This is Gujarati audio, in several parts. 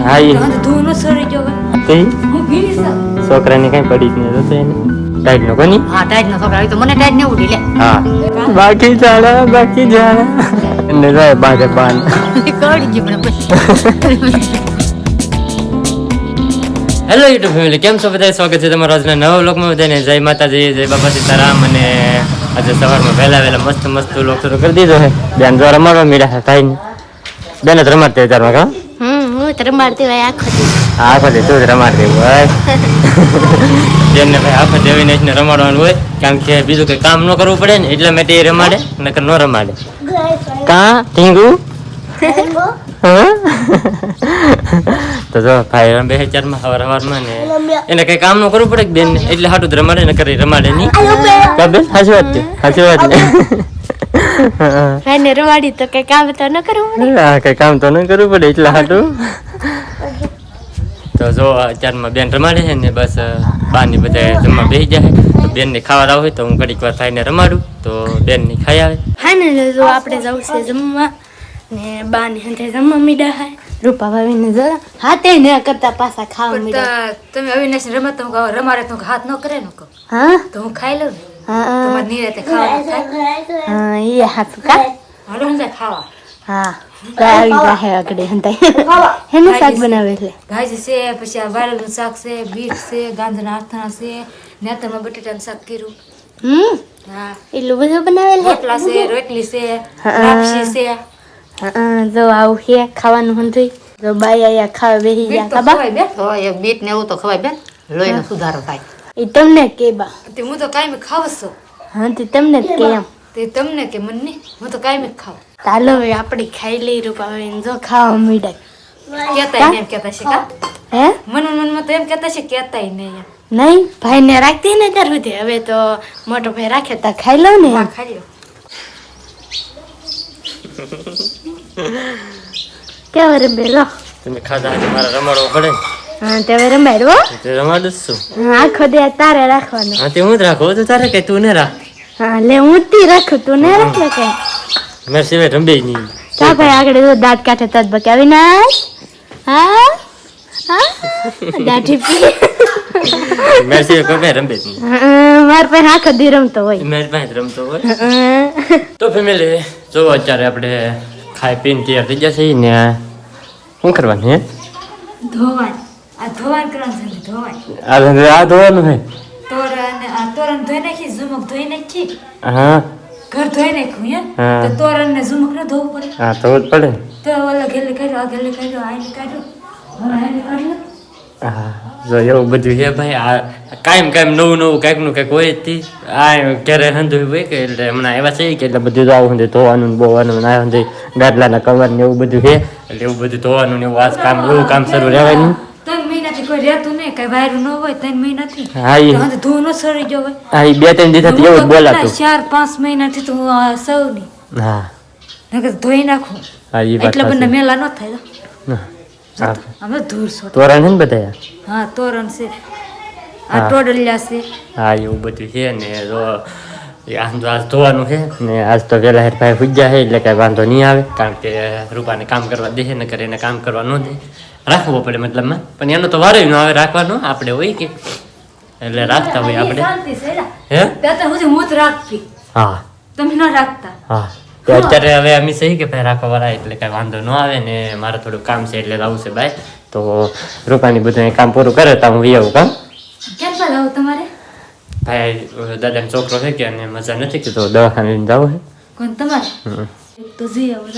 હા ઈ ધૂનો સરી ગયો તે હું ભીની સા છોકરાની કઈ પડી જ નહીં તો એને ટાઈટ નો કોની હા ટાઈટ નો છોકરા તો મને ટાઈટ ને ઉડી લે હા બાકી જાણા એને જાય બાંધે બાંધ કડી ગઈ મને પછી હેલો યુટ્યુબ ફેમિલી, કેમ છો બધા? સ્વાગત છે તમારા આજના નવા વ્લોગમાં. બધાને જય માતાજી, જય બાપા સીતારામ. અને આજે સવારમાં વહેલા મસ્ત વ્લોગ શરૂ કરી દીધો છે. બેન જો રમાડવા મીડા છે થાય ને બેન જ રમાડતી હોય તારમાં કા હું તો રમાડતી હોય આખો દે તું જ રમાડતી હોય બેનને ભાઈ આખો દેવીને રમાડવાનું હોય, કારણ કે બીજું કંઈ કામ ન કરવું પડે ને એટલા માટે એ રમાડે, નકર ન રમાડે કા ટીંગુ તો જો ભાઈ બે ચારમાં સવારમાં ને એને કઈ કામ ન કરવું પડે બેન ને એટલે હાટું જ રમાડે, ને કરી રમાડે નહીં કા બેન? સાચી વાત છે, સાચી વાત ને ને રવાડી તો કઈ કામ તો ન કરવું પડે. હા, કઈ કામ તો ન કરવું પડે એટલે હાટું. તો જો અત્યારમાં બેન રમાડે છે ને બસ બારની બધા જમવા બેસી જાય. તો બેન ને ખાવા આવ હોય તો હું ઘડીક વાર ભાઈને રમાડું તો બેન ની ખાઈ આવે. હા ને જો આપણે જવું છે જમવા ને બાની હંતે જમવા મીડા હે રૂપા ભાભી ને જરા હાથે ન કરતા પાછા ખાવા મીડા. તમે અવિનાશ રમત તો રમાડે તો હાથ ન કરે ને હા તો હું ખાઈ લઉં ને હા તો મને નીરતે ખાવા થાય હા એ હાથ કા હાલો હંતે ખાવા હા આવી જાહે આગળ હંતે હેનું શાક બનાવે છે ભાજી છે, પછી આ વાળેલું શાક છે, બીટ છે, ગાંધીના આથાણા છે, નેતરમાં બટેટાનું શાક કર્યું. હા એટલું બધું બનાવેલ છે. રોટલા છે, રોટલી છે, લાપસી છે. હા જો આવું છે ખાવાનું હંધુય જો બાઈ આયા ખાવા બેહી ગયા કાબા બેઠો એ બીટ ને એવું તો ખવાય બેન લોહીનો સુધારો થાય. એ તમને કે બા તે હું તો કાયમ ખાવ છું. હા તે તમને કે એમ તે તમને કે મને નહીં, હું તો કાયમ ખાવ. ચાલો હવે આપણે ખાઈ લઈ રૂપા હવે જો ખાવા મીડા કેતા એમ કેતા છે કા હે મનમાં તો એમ કેતા છે કેતાય નહીં નહીં ભાઈ ને રાખતી ને તાર સુધી હવે તો મોટો ભાઈ રાખે તા ખાઈ લઉં ને હા ખાઈ લો. કેવા રમેલો તમે ખાધા આજે મારે રમાડવો પડે. હા તે હવે રમાડવો તે રમાડું છું. હા આખો દે તારે રાખવાનો. હા તે હું જ રાખો તો તારે કઈ તું ને રાખ. હા લે હું તી રાખું તું ને રાખે કઈ મેં સિવાય રંબે નહીં. તા ભાઈ આગળ જો દાંત કાઢે તત બકાવી નાખ. હા હા દાઢી પી મેં સિવાય કોઈ ભાઈ રંબે જ નહીં. માર પાસે આખો દી રમતો હોય. મેં ભાઈ રમતો હોય. તો ફેમિલી જો અત્યારે આપણે ખાઈ પીને તૈયાર થઈ જશે ને શું કરવાનું હે ધોવાન આ ધોવાન કરવાનું છે ધોવાન આ ધોવાનું હે તોરણ ધોઈ નાખી ઝુમક ધોઈ નાખી હા ઘર ધોઈ નાખ્યું હા. તો તોરણ ને ઝુમક ન ધોવું પડે હા ધોવું જ પડે. તો ઓલા ગેલી કાઢ્યો આ ગેલી કાઢ્યો આને કાઢ્યો હવે આને કાઢ્યો. હા જો એવું બધું હે ભાઈ. આ કાયમ નવું કાંઈક નું કાંઈક હોય જ તી. આ ક્યારે હંધું હોય કે એટલે હમણાં એવા છે કે એટલે બધું આવું હંધે ધોવાનું ને બોવાનું ને આ હંધે ગાદલાના કવર ને એવું બધું હે એટલે એવું બધું ધોવાનું ને એવું એવું કામ શરૂ રહેવાનું. 3 મહિનાથી કોઈ રહેતું નહીં કઈ વાયરું ન હોય 3 મહિનાથી હા ઈ તો ધૂ ન સરી ગયો હોય. હા ઈ 2-3 દિવસથી એવું જ બોલાતું. 4-5 મહિનાથી તો હું સૌની હા નકર ધોઈ નાખું હા ઈ વાત એટલે બંને સાચી. મેલા ન થાય. હા અમે ધૂળ છો તોરણ છે ને બધા. હા તોરણ છે હા. આ ટોડલિયા છે. હા એવું બધું છે ને જો આજ ધોવાનું છે ને આજ તો વહેલા હેર ભાઈ પૂજ્યા છે એટલે કાંઈ વાંધો નહીં આવે, કારણ કે રૂપાને કામ કરવા દે ને કરે એને કામ કરવા ન દે, રાખવો પડે મતલબમાં. પણ એનો તો વારો ન આવે રાખવાનો, આપણે હોય કે એટલે રાખતા હોય આપણે. શાંતિ છે હે ત્યાં હું જ રાખતી હા તમે ન રાખતા. હા તો અત્યારે હવે અમે સહી કે ભાઈ રાખવા વાળા એટલે કાંઈ વાંધો ન આવે ને મારે થોડું કામ છે એટલે આવું છે ભાઈ. તો રૂપાની બધું કામ પૂરું કરે તો હું આવું કામ. કેમ જાવ તમારે ભાઈ દાદાનો છોકરો છે કે અને મજા નથી કે તો દવાખાને લઈને જાવ છે. કોણ તમારે તો જી આવો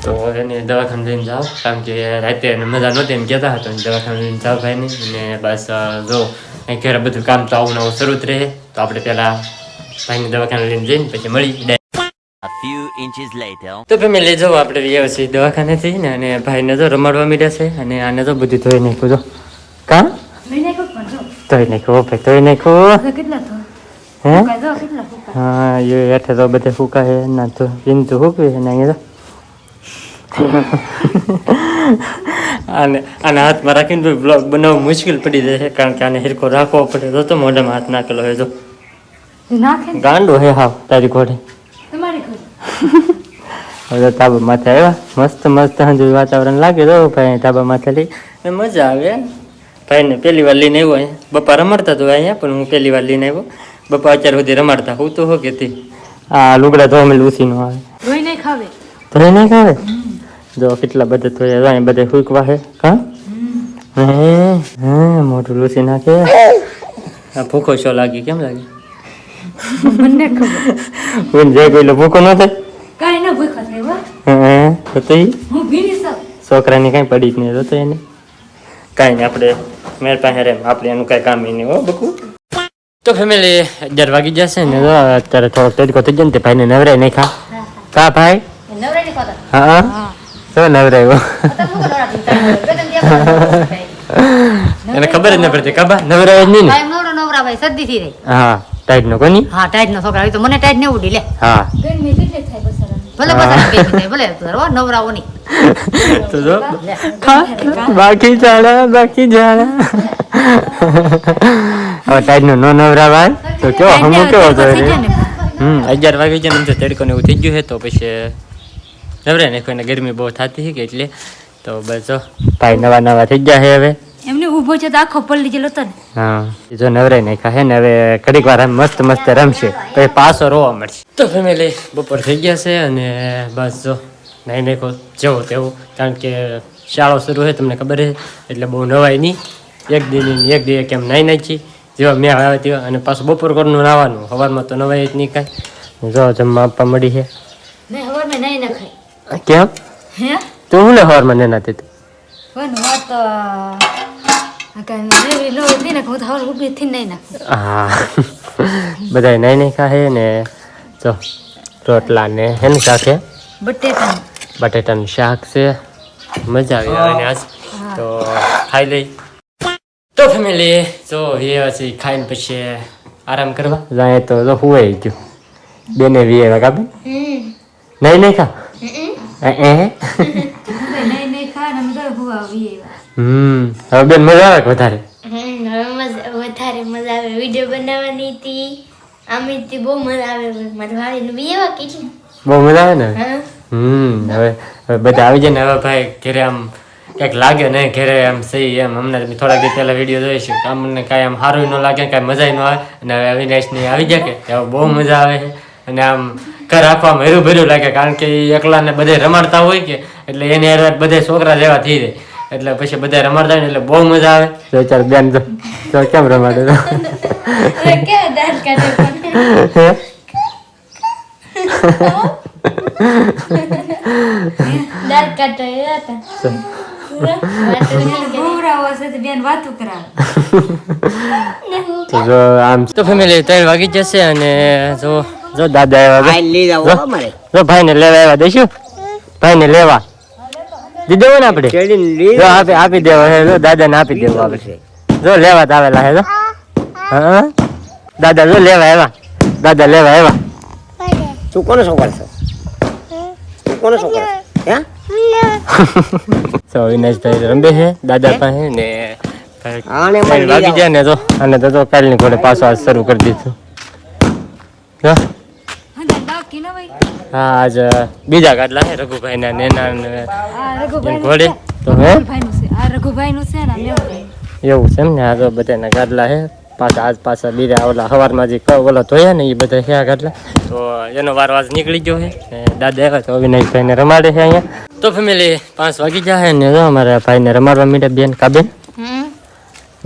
તો એને દવાખાને લઈને જાઓ, કારણ કે રાતે એને મજા નહોતી એમ કહેતા હતા. દવાખાને લઈને જાઓ ભાઈને ને બસ જો અહીં ઘરે બધું કામ તો આવું નવું શરૂ જ રહે. તો આપણે પહેલાં ભાઈને દવાખાને લઈને જઈને પછી મળી. A few inches later. તો ફેમિલી જો આપણે વ્યવસ્થિત દવાખાનેથી ને અને ભાઈને જો રમાડવા મીડ્યા છે અને આને તો બધું ધોઈ નાખ્યું. જો કાં મહિને કો પણ જો ધોઈ નાખ્યું ભાઈ ધોઈ નાખ્યું. કેટલા તો હે કાઈ જો કેટલા ફૂકા હા એ હેઠે તો બધે ફૂકા છે ના તો પિંતું ફૂકવી છે ને અહીંયા તો આને હાથમાં રાખીને તો બ્લોગ બનાવવું મુશ્કેલ પડી જાય છે, કારણ કે આને હિરકો રાખવો પડે. તો મોઢામાં હાથ નાખેલો હોય જો નાખે ને ગાંડો હે હાવ તારી ઘોડે. તમારી ઘરે હવે તાબા માથે આવ્યા મસ્ત હંજુ વાતાવરણ લાગે તો ભાઈ તાબા માથે લઈ ને મજા આવે ભાઈને પહેલી વાર લઈને આવ્યો અહીંયા બપા રમાડતા તો અહીંયા પણ હું પહેલી વાર લઈને આવ્યો બપા અત્યાર સુધી રમાડતા હું તો હો કે તે આ લુગડા તો અમે લૂસીનો આવે રોઈ નહીં ખાવે ધોઈ નહીં ખાવે જો કેટલા બધા ધોયા અહીંયા બધા ફૂકવા છે હા હે મોટું લૂસી નાખે આ ભૂખો શો લાગી કેમ લાગી મને ખબર હું જે કોઈ ભૂખો ન થાય કાંઈ ન ભૂખા થાય તો તો હું ભીની સૌ છોકરાની કાંઈ પડી જ નહીં તો એને કાંઈ નહીં આપણે મેર પાસે રેમ આપણે એનું કાંઈ કામ નહીં હો બકુ તો ફેમિલી 11 વાગી જશે ને તો અત્યારે થોડોક તડકો થઈ જાય ને તે ભાઈને નવરાય નહીં ખા કા ભાઈ નવરે નહીં ખાતા હા તો નવરાયો એને ખબર જ ન પડતી કાબા નવરાય જ નહીં ને નવરા ભાઈ સદી થી રહી હા ટાઈટ નો કોની હા ટાઈટ નો છોકરા તો મને ટાઈટ ને ઉડી લે હા ગરમી કેટલે થાય બસરા ભલે બસરા ભલે તું નવરાવો નહીં તો જો બાકી જાણા હવે ટાઈટ નો નો નવરાવાય તો કેવો હમું કેવો તો 11 વાગે છે ને તડકો ને એવું થઈ ગયું છે તો પછી નવરાય ને કોઈને ગરમી બહુ થતી છે કે એટલે તો બસ જો ભાઈ નવા થઈ ગયા છે હવે એમને ઊભો છે તો આખો પલ્લી જેલો તો ને હા જો નવરાય નહીં ખાય ને હવે ઘડીક વાર મસ્ત મસ્ત રમશે પછી પાછો રોવા મળશે તો ફેમિલી બપોર થઈ ગયા છે અને બસ જો નહીં નાખો જેવું તેવું કારણ કે શાળો શરૂ હોય તમને ખબર છે એટલે બહુ નવાય નહીં એક દી કેમ નાઈ નાખી જેવા મેં આવે તેવા અને પાછું બપોર કરનું નાવાનું સવારમાં તો નવાય જ નહીં કાંઈ જો જમવા આપવા મળી છે નહીં હવાર મેં નહીં ના ખાઈ કેમ હે તું શું લે સવારમાં નહીં નાતી વન વાત કાંઈ લો હતી ને હું તો હવાર ઊભી થી નહીં નાખું હા બધા નહીં ખાય ને જો રોટલા ને એનું શાક છે બટેટાનું શાક છે મજા આવી આવે ને આજ તો ખાઈ લઈ તો ફેમિલી જો એ ખાઈને પછી આરામ કરવા જાય તો જો હુવાઈ ગયું બેને વીએ કાપે નહીં ખા હવે બેન મજા આવે વધારે વધારે મજા આવે વિડીયો બનાવવાની હતી આમિતથી બહુ મજા આવે મારા ભાઈને બી એવા કેટલી બહુ મજા આવે ને હવે બધા આવી જાય ને હવે ભાઈ ઘરે આમ કંઈક લાગે ને ઘરે આમ સહી એમ અમને થોડાક દિવસ પહેલા વિડીયો જોઈશું તો અમને કાંઈ આમ સારું ન લાગે કાંઈ મજા ન આવે અને હવે અવિનાશની આવી જાય કે હવે બહુ મજા આવે છે અને આમ ઘર રાખવામાં હેરું ભર્યું લાગે કારણ કે એકલાને બધે રમાડતા હોય કે એટલે એને બધા છોકરા જેવા થઈ જાય એટલે પછી બધા રમાડતા હોય ને એટલે બહુ મજા આવે તો ચાલ બેન તો કેમ રમાડે દાંત કાઢો એવા હતા જો આમ તો ફેમિલી 3 વાગી જશે અને જો દાદા આવ્યા જો ભાઈને લેવા આવ્યા દઈશું ભાઈને લેવા દીધો ને આપણે જો આપી દેવો હે જો દાદાને આપી દેવો આપણે જો લેવા તો આવેલા હે જો હા દાદા જો લેવા આવ્યા દાદા લેવા આવ્યા તું કોનો છોકરો છો તું કોનો છોકરો હે તો વિનેશભાઈ રંબે છે દાદા પાસે ને આને મને વાગી જાય ને તો અને તો કાલની ઘોડે પાછો આજ શરૂ કરી દીધું જો હા આજ બીજા ગાડલા છે રઘુભાઈ ના નેના ઘોડે તો હે રઘુભાઈ નું છે ને એવું છે એમ ને આ તો બધાના ગાડલા છે પાછા બીજા ઓલા સવારમાં જે ઓલા ધોયા ને એ બધા છે આ ગાડલા તો એનો વારો આજ નીકળી ગયો છે દાદા આવ્યા તો અવિનાશભાઈને રમાડે છે અહીંયા તો ફેમિલી 5 વાગી જાય ને જો અમારા ભાઈને રમાડવા મીડે બેન કાબેન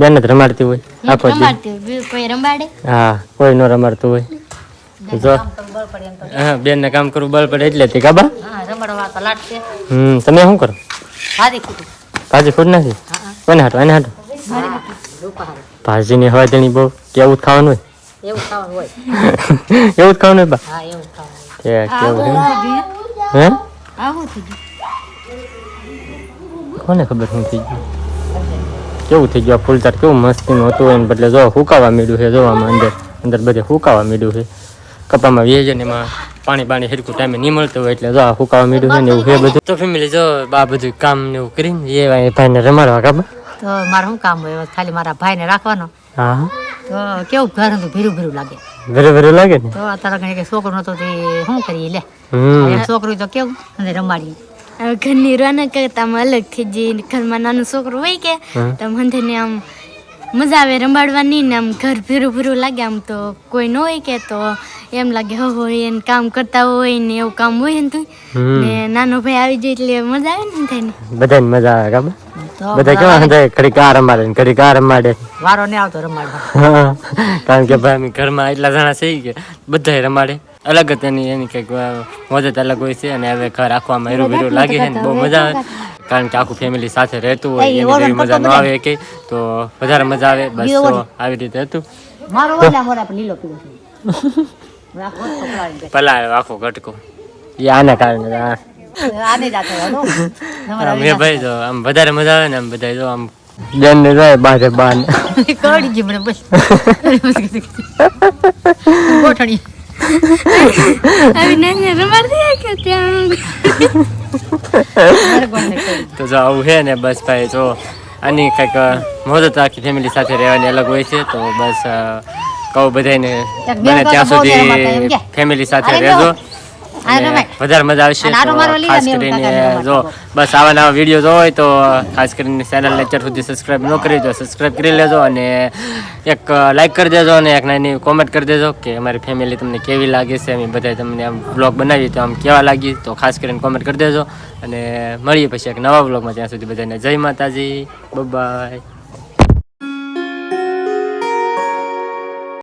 બેન જ રમાડતી હોય આખો કોઈ રમાડે હા કોઈ ન રમાડતું હોય જો હા બેન ને કામ કરવું બળ પડે એટલે કાબા તમે શું કરો ભાજી ખુદ નથી કોને હાટો એને હાટો ભાજી ની હવાજણી બહુ કેવું જ ખાવાનું હોય એવું જ ખાવાનું હોય બા કેવું હે કોને ખબર શું થઈ ગયું કેવું થઈ ગયું ફૂલચાર કેવું મસ્તીનું હતું એને બદલે જો હુકાવા મીડું છે જોવામાં અંદર બધે હુકાવા મીડું છે કપામાં વેજે ને એમાં પાણી હરખું ટાઈમે નહીં મળતું હોય એટલે જો હુકાવા મીડું છે ને એવું છે બધું તો ફેમિલી જો બા બધું કામ ને એવું કરીને એ ભાઈને રમાડવા કાબા તો મારે શું કામ હોય ખાલી મારા ભાઈને રાખવાનો હા તો કેવું ઘર હતું ભીરું લાગે ભેરું લાગે ને તો અત્યારે છોકરો નતો તે શું કરીએ લે છોકરું તો કેવું અને રમાડીએ હવે ઘરની રોનક કરતા આમ અલગ થઈ જઈ ઘરમાં નાનું છોકરું હોય કે તો આમ હંધેને આમ મજા આવે રમાડવાની ને આમ ઘર ભીરું ભીરું લાગે આમ તો કોઈ ન હોય કે તો એમ લાગે હો એને કામ કરતા હોય ને એવું કામ હોય ને તું ને નાનો ભાઈ આવી જાય એટલે મજા આવે ને થઈને બધાને મજા આવે કામ બધા કેવા હતા ઘડી કાર રમાડે ને ઘડી કાર રમાડે વારો ને આવતો રમાડવા કારણ કે ભાઈ અમે ઘરમાં એટલા જણા છે કે બધા રમાડે અલગ જ એની કંઈક મદદ અલગ હોય છે અને હવે ઘર આખવામાં હીરું ભીરું લાગે છે ને બહુ મજા આવે કારણ કે આખું ફેમિલી સાથે રહેતું હોય એની જેવી મજા ન આવે કે તો વધારે મજા આવે બસ તો આવી રીતે હતું મારો ઓલા મોરા પર લીલો પીળો છે પલાળ્યો આખો ગટકો એ આના કારણે આને જાતો હતો મેં ભાઈ તો આમ વધારે મજા આવે ને આમ બધા જો આમ બેન ને જાય બારે બાન કડી જી મને બસ ગોઠણી આવી નાની રમાડતી કે ત્યાં તો જો આવું છે ને બસ ભાઈ જો આની કંઈક મદદ આખી ફેમિલી સાથે રહેવાની અલગ હોય છે તો બસ કહું બધાને બને ત્યાં સુધી ફેમિલી સાથે રહેજો વધારે મજા આવશે તો ખાસ કરીને જો બસ આવા નવા વિડીયો જો હોય તો ખાસ કરીને ચેનલને અત્યાર સુધી સબસ્ક્રાઈબ ન કરી દો સબસ્ક્રાઈબ કરી લેજો અને એક લાઈક કરી દેજો અને એક નાની કોમેન્ટ કરી દેજો કે અમારી ફેમિલી તમને કેવી લાગે છે અમે બધા તમને આમ બ્લોગ બનાવીએ તો આમ કેવા લાગી તો ખાસ કરીને કોમેન્ટ કરી દેજો અને મળીએ પછી એક નવા બ્લોગમાં ત્યાં સુધી બધાને જય માતાજી બાય.